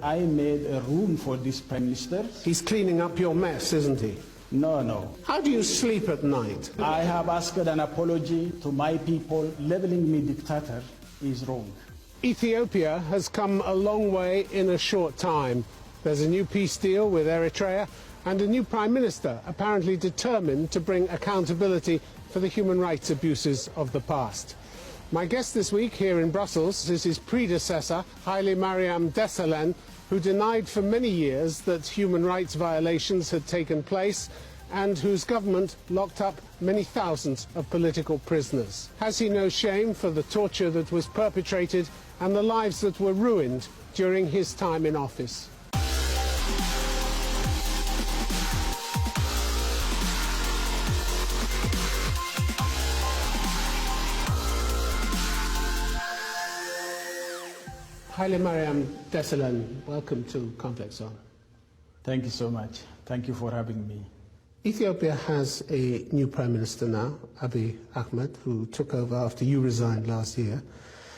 I made a room for this Prime Minister. He's cleaning up your mess, isn't he? No. How do you sleep at night? I have asked an apology to my people. Labeling me dictator is wrong. Ethiopia has come a long way in a short time. There's a new peace deal with Eritrea and a new Prime Minister apparently determined to bring accountability for the human rights abuses of the past. My guest this week here in Brussels is his predecessor, Haile Mariam Desalegn, who denied for many years that human rights violations had taken place and whose government locked up many thousands of political prisoners. Has he no shame for the torture that was perpetrated and the lives that were ruined during his time in office? Haile Mariam Desalegn, welcome to Complex Zone. Thank you so much. Thank you for having me. Ethiopia has a new Prime Minister now, Abiy Ahmed, who took over after you resigned last year.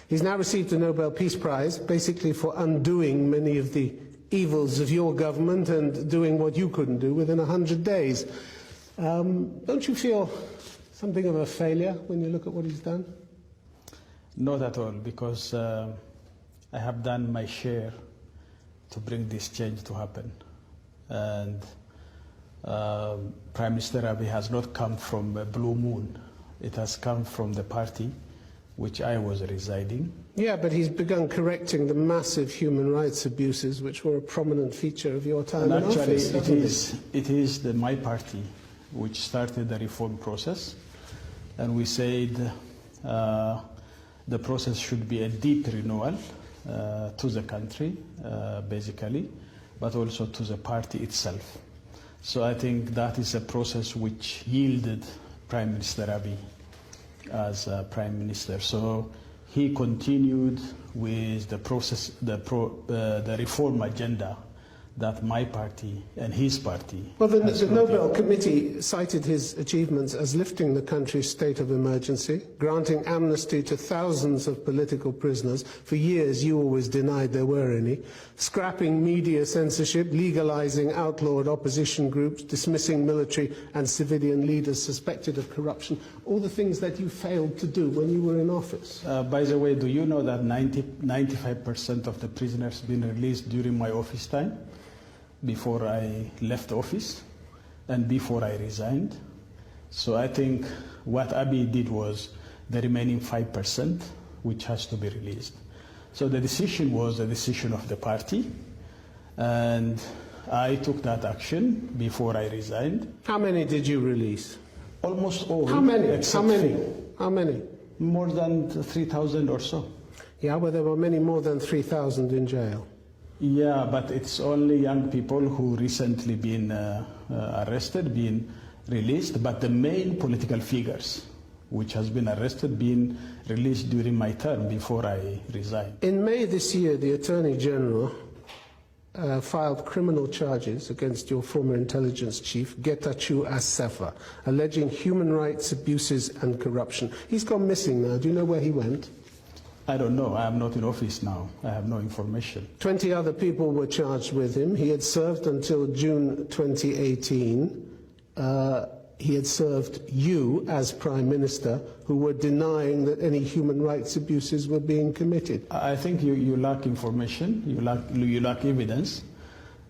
He's now received the Nobel Peace Prize, basically for undoing many of the evils of your government and doing what you couldn't do within 100 days. Don't you feel something of a failure when you look at what he's done? Not at all, because I have done my share to bring this change to happen. And Prime Minister Abiy has not come from a blue moon. It has come from the party which I was residing. Yeah, but he's begun correcting the massive human rights abuses which were a prominent feature of your time in office. It is my party which started the reform process, and we said the process should be a deep renewal to the country, basically, but also to the party itself. So I think that is a process which yielded Prime Minister Abiy as Prime Minister. So he continued with the process, the reform agenda that my party and his party. Well, the Nobel Committee cited his achievements as lifting the country's state of emergency, granting amnesty to thousands of political prisoners. For years, you always denied there were any. Scrapping media censorship, legalizing outlawed opposition groups, dismissing military and civilian leaders suspected of corruption. All the things that you failed to do when you were in office. By the way, do you know that 95% of the prisoners been released during my office time? Before I left office and before I resigned. So I think what Abiy did was the remaining 5% which has to be released. So the decision was the decision of the party, and I took that action before I resigned. How many did you release? Almost all. How many? More than 3,000 or so. Yeah, well, there were many more than 3,000 in jail. Yeah, but it's only young people who recently been arrested, been released, but the main political figures which has been arrested, been released during my term before I resigned. In May this year, the Attorney General filed criminal charges against your former intelligence chief, Getachew Assefa, alleging human rights abuses and corruption. He's gone missing now. Do you know where he went? I don't know. I am not in office now. I have no information. 20 other people were charged with him. He had served until June 2018. He had served you as Prime Minister, who were denying that any human rights abuses were being committed. I think you lack information. You lack evidence.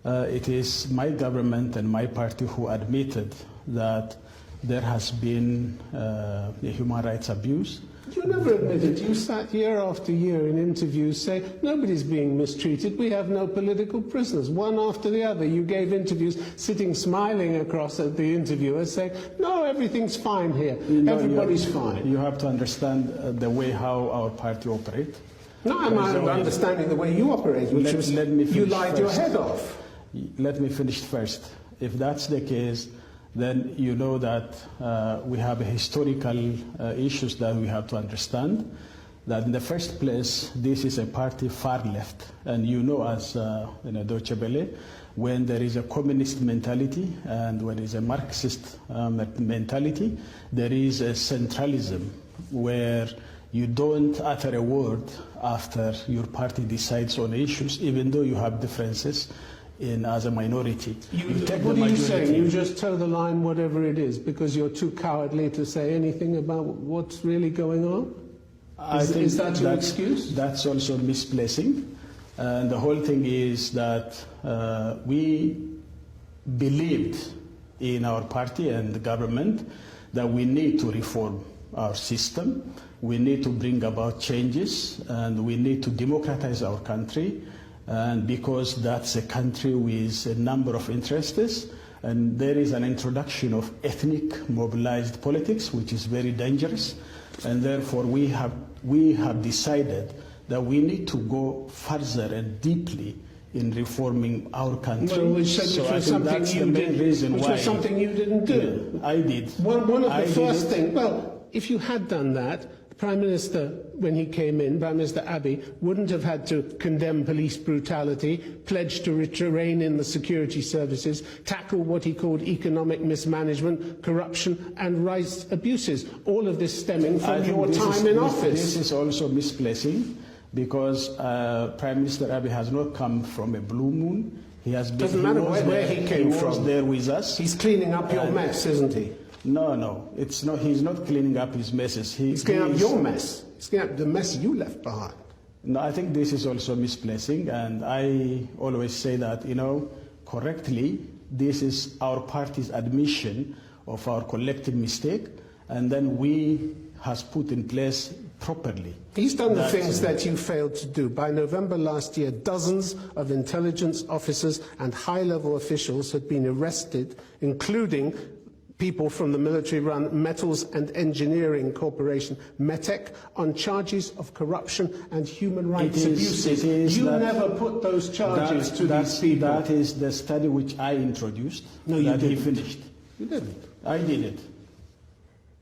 It is my government and my party who admitted that there has been a human rights abuse. You never admitted. You sat year after year in interviews saying, nobody's being mistreated, we have no political prisoners. One after the other, you gave interviews sitting smiling across at the interviewers saying, no, everything's fine here. Everybody's fine. You have to understand the way how our party operates. No, I'm understanding the way you operate, which was you lied your head off. Let me finish first. If that's the case, then you know that we have historical issues that we have to understand. That in the first place, this is a party far left. And you know, as in Deutsche Welle, when there is a communist mentality and when there is a Marxist mentality, there is a centralism where you don't utter a word after your party decides on issues, even though you have differences as a minority. What are you saying? You just toe the line, whatever it is, because you're too cowardly to say anything about what's really going on? Is that your excuse? That's also misplacing. And the whole thing is that we believed in our party and the government that we need to reform our system, we need to bring about changes, and we need to democratize our country, and because that's a country with a number of interests, and there is an introduction of ethnic mobilized politics, which is very dangerous, and therefore we have decided that we need to go further and deeply in reforming our country. Well, so I think that's the main reason why. Which was something you didn't do. Yeah, I did. One of the first things, well, if you had done that, the Prime Minister, when he came in, Prime Minister Abiy, wouldn't have had to condemn police brutality, pledge to rein in the security services, tackle what he called economic mismanagement, corruption and rights abuses. All of this stemming from your time in office. This is also misplacing, because Prime Minister Abiy has not come from a blue moon. He has been. Doesn't matter where he came from. He was there with us. He's cleaning up your mess, isn't he? No, it's not. He's not cleaning up his messes. He's cleaning up your mess. He's cleaning up the mess you left behind. No, I think this is also misplacing, and I always say that, correctly, this is our party's admission of our collective mistake, and then we has put in place properly. He's done the things that you failed to do. By November last year, dozens of intelligence officers and high-level officials had been arrested, including people from the military-run Metals and Engineering Corporation, METEC, on charges of corruption and human rights abuses. You never put those charges to these people. That is the study which I introduced. No, you didn't. He finished. You didn't. I did it.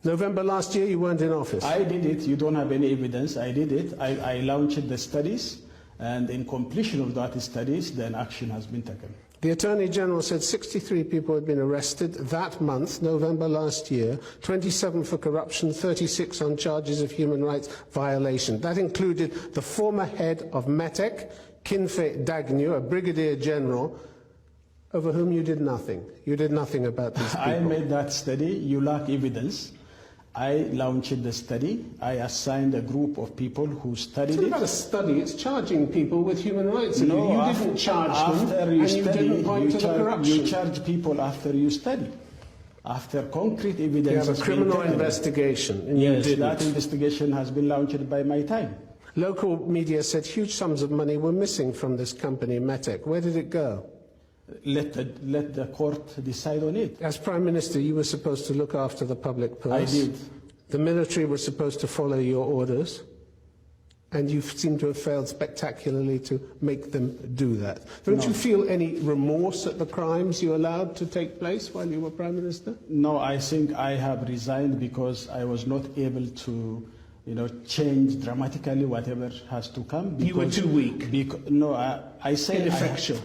November last year, you weren't in office. I did it. You don't have any evidence. I did it. I launched the studies, and in completion of that studies, then action has been taken. The Attorney General said 63 people had been arrested that month, November last year, 27 for corruption, 36 on charges of human rights violation. That included the former head of METEC, Kinfe Dagnew, a brigadier general, over whom you did nothing. You did nothing about these people. I made that study. You lack evidence. I launched the study. I assigned a group of people who studied it. It's not about a study. It's charging people with human rights. No, you didn't charge them, and you didn't point to the corruption. You charge people after you study, after concrete evidence. You have a criminal investigation, and you didn't. That investigation has been launched by my time. Local media said huge sums of money were missing from this company, METEC. Where did it go? Let the court decide on it. As Prime Minister, you were supposed to look after the public purse. I did. The military were supposed to follow your orders, and you seem to have failed spectacularly to make them do that. Don't you feel any remorse at the crimes you allowed to take place while you were Prime Minister? No, I think I have resigned because I was not able to change dramatically whatever has to come. You were too weak. I say ineffectual.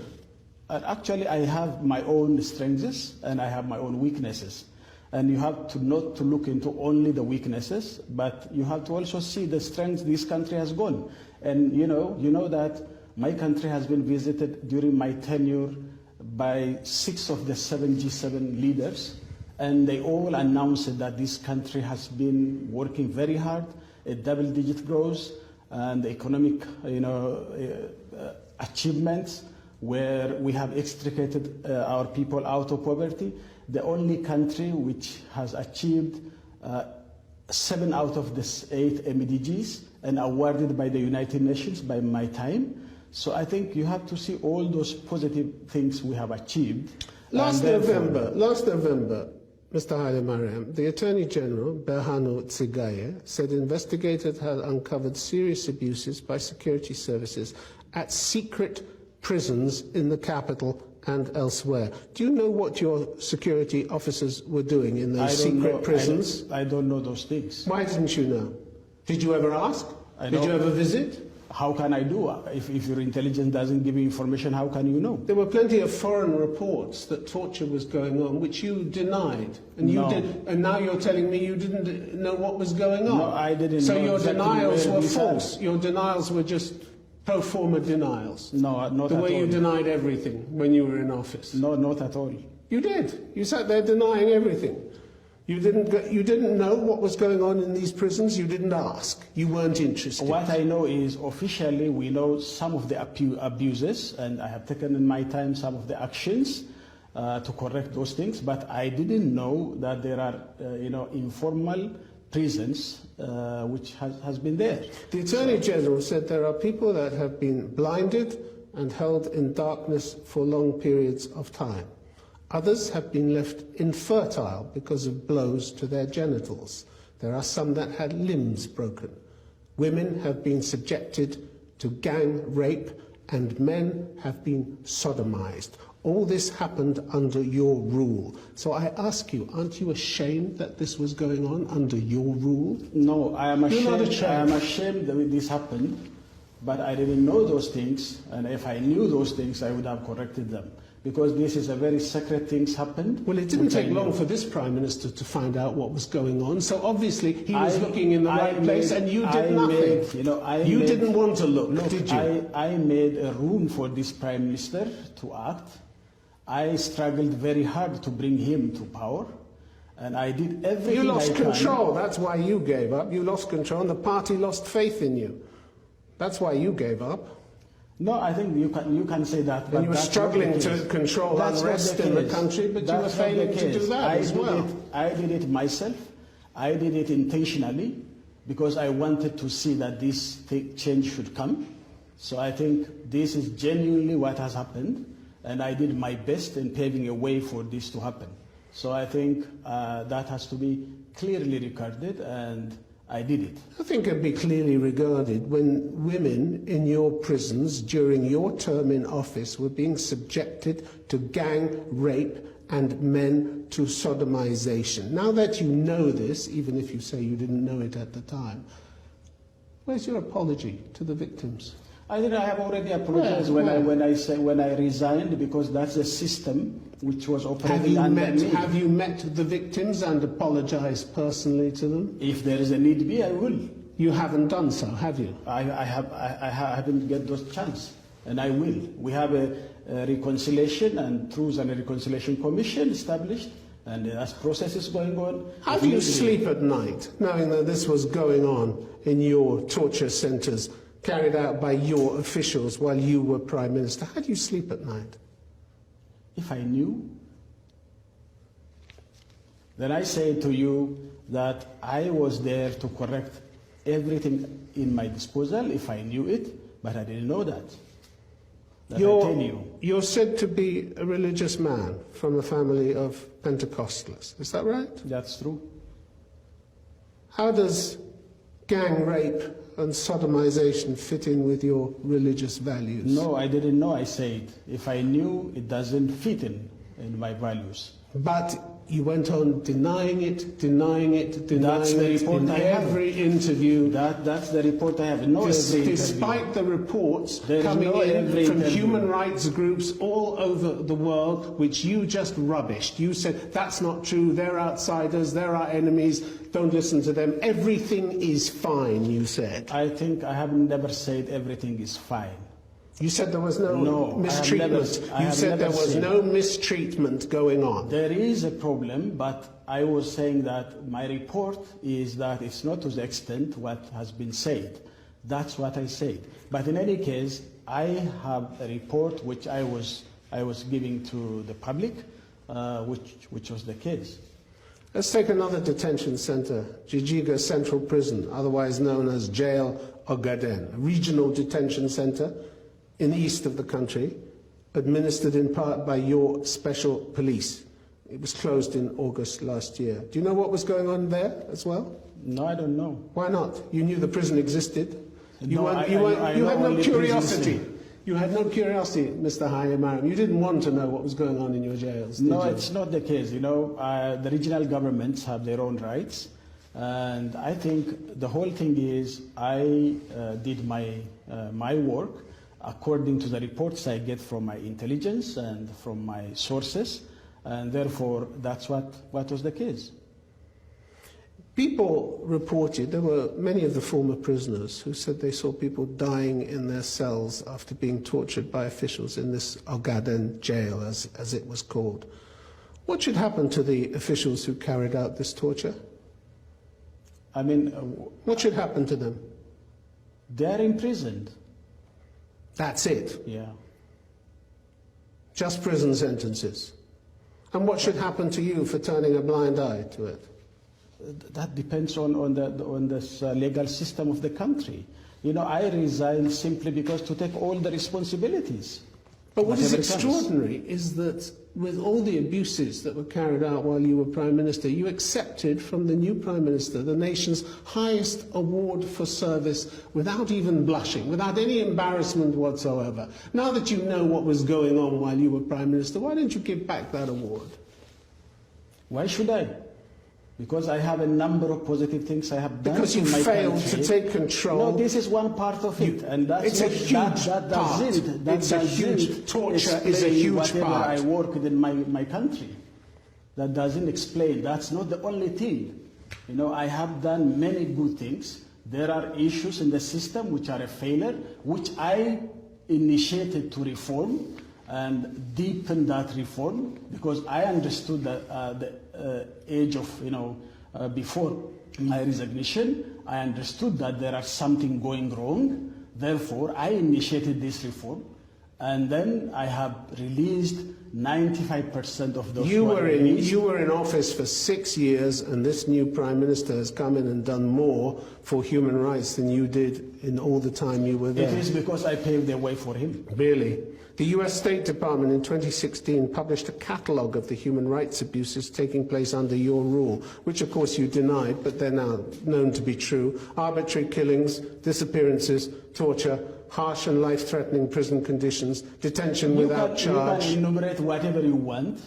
Actually, I have my own strengths and I have my own weaknesses. And you have to not to look into only the weaknesses, but you have to also see the strengths this country has gone. And you know that my country has been visited during my tenure by 6 of the 7 G7 leaders, and they all announced that this country has been working very hard, a double-digit growth, and economic achievements, where we have extricated our people out of poverty. The only country which has achieved 7 out of the 8 MDGs and awarded by the United Nations by my time. So I think you have to see all those positive things we have achieved. Last November, Mr. Haile Mariam, the Attorney General, Berhanu Tsigaye, said investigators had uncovered serious abuses by security services at secret prisons in the capital and elsewhere. Do you know what your security officers were doing in those secret prisons? I don't know those things. Why didn't you know? Did you ever ask? Did you ever visit? How can I do? If your intelligence doesn't give you information, how can you know? There were plenty of foreign reports that torture was going on, which you denied. And No. And now you're telling me you didn't know what was going on. No, I didn't So know your exactly denials where were these are. false. Your denials were just pro forma denials. No, not The at way all. you denied everything when you were in office. No, not at all. You did. You sat there denying everything. You didn't know what was going on in these prisons. You didn't ask. You weren't interested. What I know is officially we know some of the abuses, and I have taken in my time some of the actions to correct those things. But I didn't know that there are, informal prisons which has been there. The Attorney General said there are people that have been blinded and held in darkness for long periods of time. Others have been left infertile because of blows to their genitals. There are some that had limbs broken. Women have been subjected to gang rape, and men have been sodomized. All this happened under your rule. So I ask you, aren't you ashamed that this was going on under your rule? No, I am ashamed. You're not ashamed. I am ashamed that this happened, but I didn't know those things, and if I knew those things, I would have corrected them. Because this is a very secret things happened. Well, it didn't take long for this Prime Minister to find out what was going on. So obviously he was looking in the right place, and you did nothing. You didn't want to look, did you? I made a room for this Prime Minister to act. I struggled very hard to bring him to power, and I did everything. You lost I can. control. That's why you gave up. You lost control, and the party lost faith in you. That's why you gave up. No, I think you can say that. But and you were struggling to control unrest in the country, but you were failing to do that as well. I did it myself. I did it intentionally because I wanted to see that this change should come. So I think this is genuinely what has happened, and I did my best in paving a way for this to happen. So I think that has to be clearly recorded, and I did it. I think it'd be clearly regarded when women in your prisons during your term in office were being subjected to gang rape and men to sodomization. Now that you know this, even if you say you didn't know it at the time, where's your apology to the victims? I think I have already apologized when I resigned, because that's a system which was operating under me. Have you met the victims and apologized personally to them? If there is a need be, I will. You haven't done so, have you? I haven't get those chance, and I will. We have a reconciliation and Truth and Reconciliation Commission established, and as process is going on. How do you sleep at night, knowing that this was going on in your torture centres, carried out by your officials while you were Prime Minister? How do you sleep at night? If I knew, then I say to you that I was there to correct everything in my disposal if I knew it, but I didn't know that. You're said to be a religious man from a family of Pentecostals. Is that right? That's true. How does gang rape and sodomization fit in with your religious values? No, I didn't know. I said, if I knew, it doesn't fit in my values. But you went on denying it That's the report in I have. every interview. That's the report I have. No, Despite the reports coming in from human rights groups all over the world, which you just rubbished. You said, that's not true, they're outsiders, they're our enemies, don't listen to them. Everything is fine, you said. I think I have never said everything is fine. You said there was no mistreatment. You said there was no mistreatment going on. There is a problem, but I was saying that my report is that it's not to the extent what has been said. That's what I said. But in any case, I have a report which I was giving to the public, which was the case. Let's take another detention centre, Jijiga Central Prison, otherwise known as Jail Ogaden, a regional detention centre in the east of the country, administered in part by your special police. It was closed in August last year. Do you know what was going on there as well? No, I don't know. Why not? You knew the prison existed. You had no curiosity. You had no curiosity, Mr. Hayemaram. You didn't want to know what was going on in your jails, did you? No, it's not the case. The regional governments have their own rights, And I think the whole thing is I did my work according to the reports I get from my intelligence and from my sources, and therefore that's what was the case. People reported, there were many of the former prisoners who said they saw people dying in their cells after being tortured by officials in this Ogaden jail, as it was called. What should happen to the officials who carried out this torture? I mean, what should happen to them? They're imprisoned. That's it? Yeah. Just prison sentences. And what should happen to you for turning a blind eye to it? That depends on this legal system of the country. You know, I resigned simply because to take all the responsibilities. But what is extraordinary is that with all the abuses that were carried out while you were Prime Minister, you accepted from the new Prime Minister the nation's highest award for service without even blushing, without any embarrassment whatsoever. Now that you know what was going on while you were Prime Minister, why don't you give back that award? Why should I? Because I have a number of positive things I have done. Because you failed to take control. No, this is one part of it, and that's it's a huge part. It's a huge torture. Is a huge whatever part. I work in my country. That doesn't explain. That's not the only thing. You know, I have done many good things. There are issues in the system which are a failure, which I initiated to reform and deepen that reform, because I understood that the age of, before my resignation, I understood that there are something going wrong. Therefore, I initiated this reform, and then I have released 95% of those. You were in office for 6 years, and this new Prime Minister has come in and done more for human rights than you did in all the time you were there. It is because I paved the way for him. Really? The US State Department in 2016 published a catalogue of the human rights abuses taking place under your rule, which of course you denied, but they're now known to be true. Arbitrary killings, disappearances, torture, harsh and life-threatening prison conditions, detention without charge. You can enumerate whatever you want,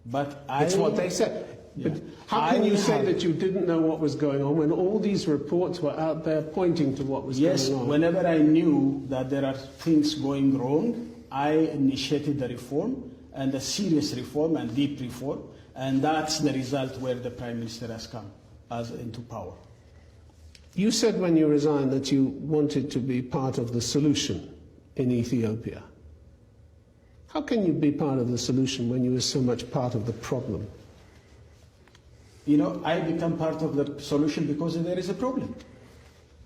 but It's what they said. Yeah. But how can you say that you didn't know what was going on when all these reports were out there pointing to what was going on? Yes, whenever I knew that there are things going wrong, I initiated the reform, and a serious reform and deep reform, and that's the result where the Prime Minister has come into power. You said when you resigned that you wanted to be part of the solution in Ethiopia. How can you be part of the solution when you were so much part of the problem? You know, I become part of the solution because there is a problem.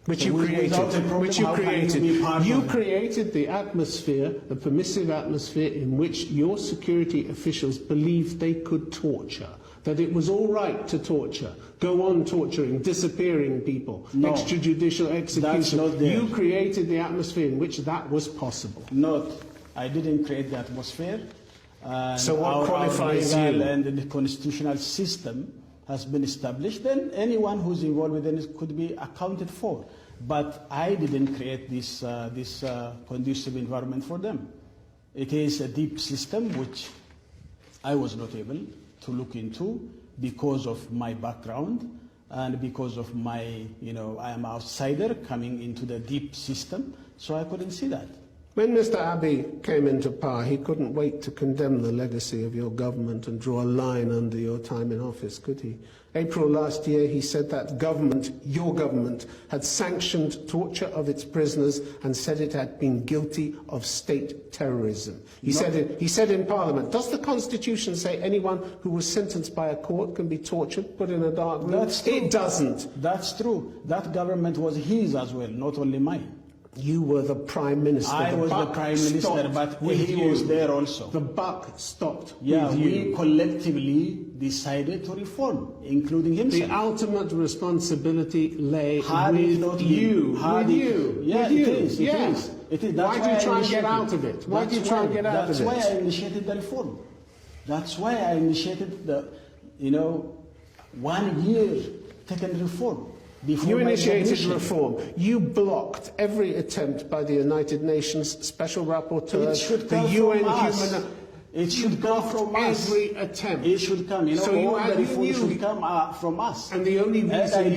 Which you created. You created the atmosphere, the permissive atmosphere in which your security officials believed they could torture, that it was all right to torture, go on torturing, disappearing people, extrajudicial execution. That's not there. You created the atmosphere in which that was possible. I didn't create the atmosphere. So what qualifies you? And the constitutional system has been established, then anyone who's involved within it could be accounted for. But I didn't create this conducive environment for them. It is a deep system which I was not able to look into because of my background and because of my, I am an outsider coming into the deep system, so I couldn't see that. When Mr. Abiy came into power, he couldn't wait to condemn the legacy of your government and draw a line under your time in office, could he? April last year, he said that government, your government, had sanctioned torture of its prisoners and said it had been guilty of state terrorism. He said in Parliament, does the Constitution say anyone who was sentenced by a court can be tortured, put in a dark room? That's true. It doesn't. That's true. That government was his as well, not only mine. You were the Prime Minister. I was the Prime Minister, but he was there also. The buck stopped with you. We collectively decided to reform, including himself. The ultimate responsibility lay with you. Yeah, it is. Why do you try and get out of it? Why do you try and get out of it? That's why I initiated the reform. That's why I initiated the, 1 year taken reform. You initiated reform. You blocked every attempt by the United Nations Special Rapporteur, the UN Human. It should come from us. Every attempt. It should come. So all the reforms should come from us. And the only reason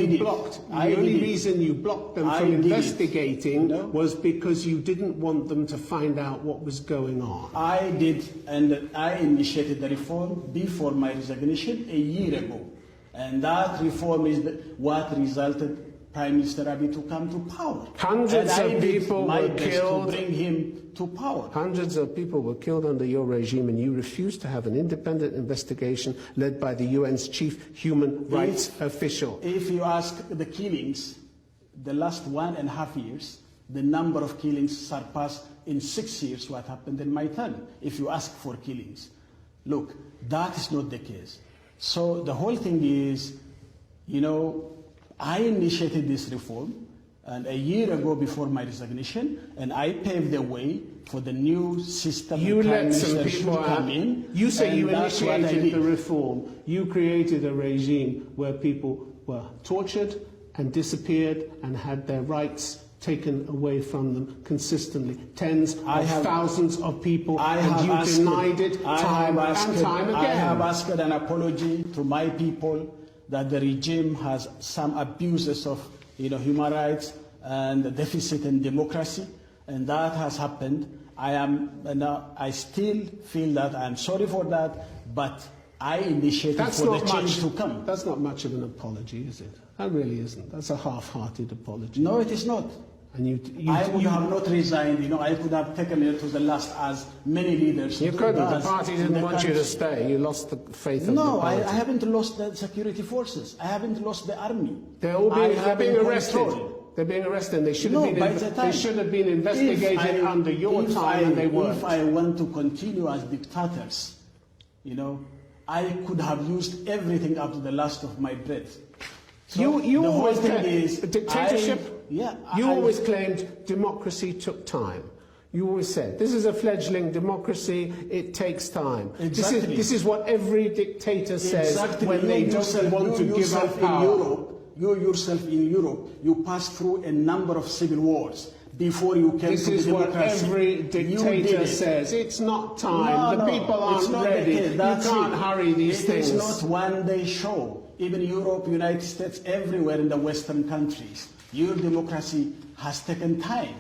you blocked them from investigating was because you didn't want them to find out what was going on. I did, and I initiated the reform before my resignation a year ago. And that reform is what resulted Prime Minister Abiy to come to power. Hundreds of people were killed. To bring him to power. Hundreds of people were killed under your regime, and you refused to have an independent investigation led by the UN's chief human rights official. If you ask the killings, the last 1.5 years, the number of killings surpassed in 6 years what happened in my term. If you ask for killings, look, that is not the case. So the whole thing is, I initiated this reform, and a year ago before my resignation, and I paved the way for the new system. You let some people come in. You say you initiated the reform. You created a regime where people were tortured and disappeared and had their rights taken away from them consistently. Tens of thousands of people, and you denied it time and time again. I have asked an apology to my people that the regime has some abuses of human rights and the deficit in democracy, and that has happened. I still feel that I'm sorry for that, but I initiated for the change to come. That's not much of an apology, is it? That really isn't. That's a half-hearted apology. No, it is not. And I would have not resigned. I could have taken it to the last, as many leaders. You couldn't. The party didn't want you to stay. You lost the faith of the party. No, I haven't lost the security forces. I haven't lost the army. They're all being arrested. They're being arrested. And they should have been investigated under your time, and they weren't. If I want to continue as dictators, I could have used everything up to the last of my breath. So you always claimed dictatorship. You always claimed democracy took time. You always said this is a fledgling democracy. It takes time. Exactly. This is what every dictator says when they don't want to give up power. You yourself in Europe, you passed through a number of civil wars before you came to democracy. This is what every dictator says. It's not time. The people aren't ready. You can't hurry these things. It is not one-day show. Even Europe, United States, everywhere in the Western countries, your democracy has taken time.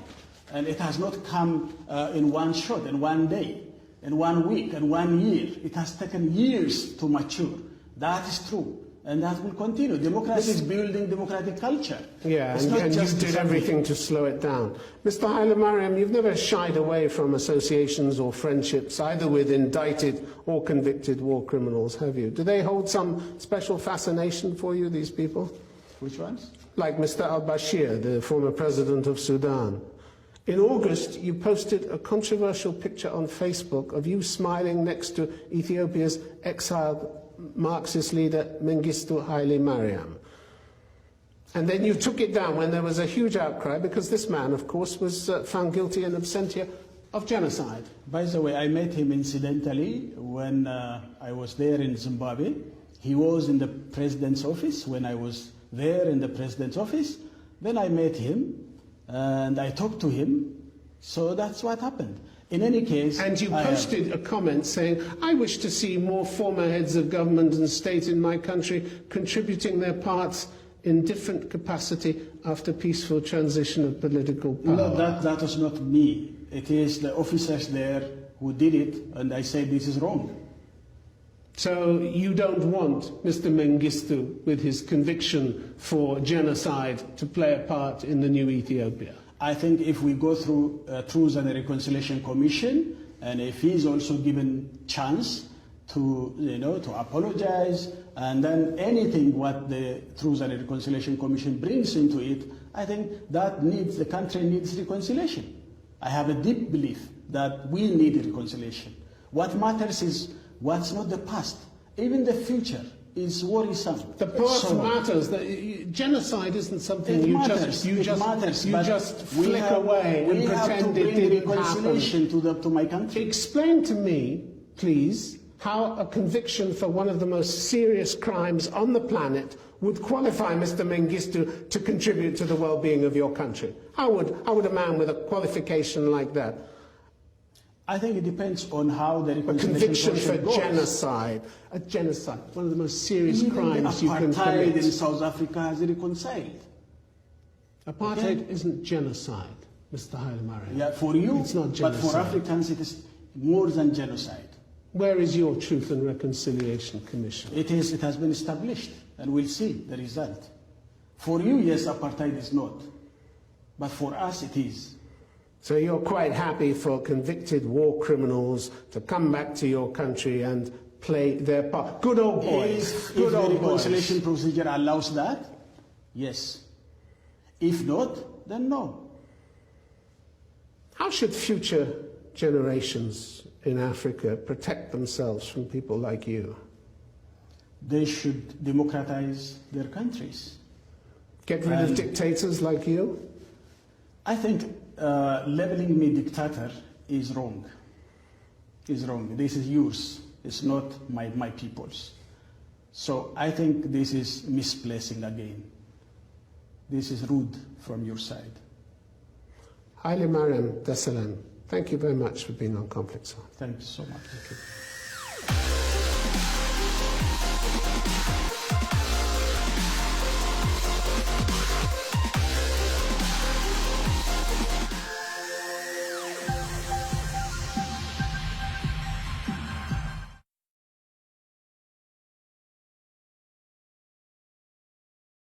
And it has not come in one shot, in one day, in 1 week, in 1 year. It has taken years to mature. That is true. And that will continue. Democracy is building democratic culture. Yeah, and you did everything to slow it down. Mr. Hailemariam, you've never shied away from associations or friendships, either with indicted or convicted war criminals, have you? Do they hold some special fascination for you, these people? Which ones? Like Mr. al-Bashir, the former president of Sudan. In August, you posted a controversial picture on Facebook of you smiling next to Ethiopia's exiled Marxist leader Mengistu Haile Mariam. And then you took it down when there was a huge outcry because this man, of course, was found guilty in absentia of genocide. By the way, I met him incidentally when I was there in Zimbabwe. He was in the president's office when I was there in the president's office. Then I met him and I talked to him. So that's what happened. In any case... And you posted a comment saying, I wish to see more former heads of government and state in my country contributing their parts in different capacity after peaceful transition of political power. No, that was not me. It is the officers there who did it, and I say this is wrong. So you don't want Mr. Mengistu, with his conviction for genocide, to play a part in the new Ethiopia? I think if we go through Truth and Reconciliation Commission, and if he's also given chance to, to apologize, and then anything what the Truth and Reconciliation Commission brings into it, I think that the country needs reconciliation. I have a deep belief that we need reconciliation. What matters is what's not the past, even the future. Is worrisome. The past matters. Genocide isn't something you just flick away and pretend it didn't happen. To my country. Explain to me, please, how a conviction for one of the most serious crimes on the planet would qualify Mr. Mengistu to contribute to the well-being of your country. How would a man with a qualification like that? I think it depends on how the conviction for goes. genocide. A genocide, one of the most serious Even crimes you can apartheid commit. in South Africa has reconciled. Apartheid isn't genocide, Mr. Hailemariam. Yeah, for you, it's not genocide. but for Africans it is more than genocide. Where is your Truth and Reconciliation Commission? It has been established, and we'll see the result. For you, yes, apartheid is not, but for us it is. So you're quite happy for convicted war criminals to come back to your country and play their part. Good old boys. If Good the old reconciliation boys. procedure allows that, yes. If not, then no. How should future generations in Africa protect themselves from people like you? They should democratize their countries. Get rid of dictators like you? I think labeling me dictator is wrong. Is wrong. This is yours. It's not my people's. So I think this is misplacing again. This is rude from your side. Hailemariam Desalegn, thank you very much for being on Conflict Zone. Thank you so much. Thank you.